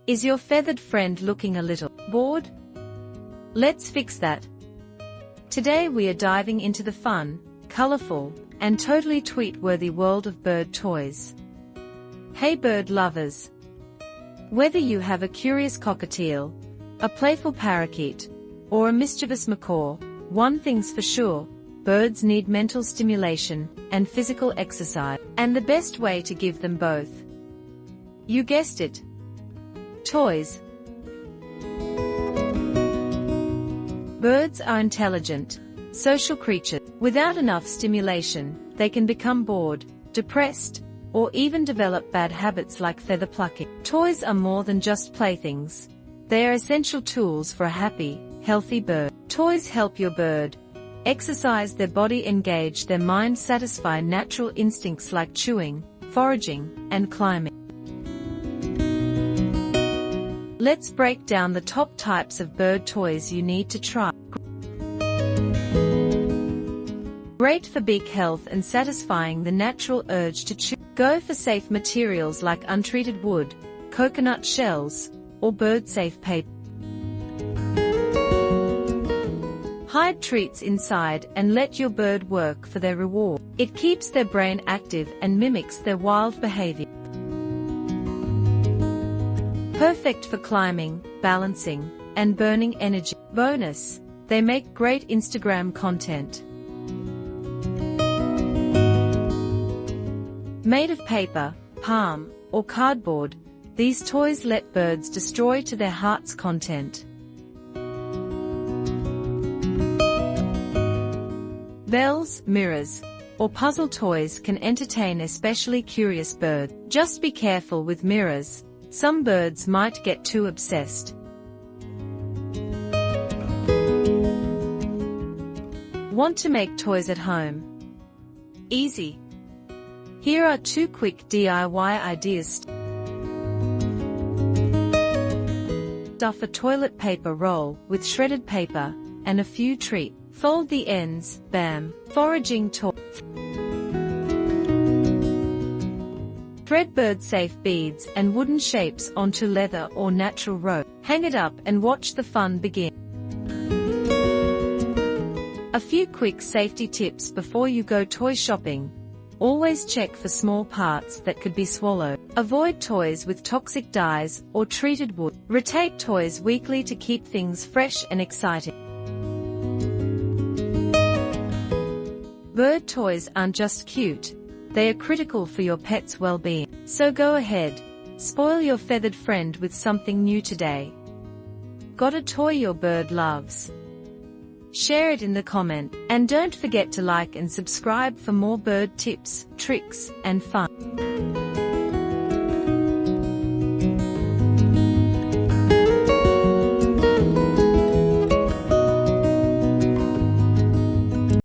Is your feathered friend looking a little bored? Let's fix that. Today we are diving into the fun, colorful, and totally tweet-worthy world of bird toys. Hey bird lovers! Whether you have a curious cockatiel, a playful parakeet, or a mischievous macaw, one thing's for sure, birds need mental stimulation and physical exercise, and the best way to give them both. You guessed it. Toys. Birds are intelligent, social creatures. Without enough stimulation, they can become bored, depressed, or even develop bad habits like feather plucking. Toys are more than just playthings. They are essential tools for a happy, healthy bird. Toys help your bird exercise their body, engage their mind, satisfy natural instincts like chewing, foraging, and climbing. Let's break down the top types of bird toys you need to try. Great for beak health and satisfying the natural urge to chew. Go for safe materials like untreated wood, coconut shells, or bird-safe paper. Hide treats inside and let your bird work for their reward. It keeps their brain active and mimics their wild behavior. Perfect for climbing, balancing, and burning energy. Bonus, they make great Instagram content. Made of paper, palm, or cardboard, these toys let birds destroy to their heart's content. Bells, mirrors, or puzzle toys can entertain especially curious birds. Just be careful with mirrors. Some birds might get too obsessed. Want to make toys at home? Easy. Here are 2 quick DIY ideas. Stuff a toilet paper roll with shredded paper and a few treats. Fold the ends, bam, foraging toy. Thread bird-safe beads and wooden shapes onto leather or natural rope. Hang it up and watch the fun begin. A few quick safety tips before you go toy shopping. Always check for small parts that could be swallowed. Avoid toys with toxic dyes or treated wood. Rotate toys weekly to keep things fresh and exciting. Bird toys aren't just cute, they are critical for your pet's well-being. So go ahead, spoil your feathered friend with something new today. Got a toy your bird loves? Share it in the comment, and don't forget to like and subscribe for more bird tips, tricks, and fun.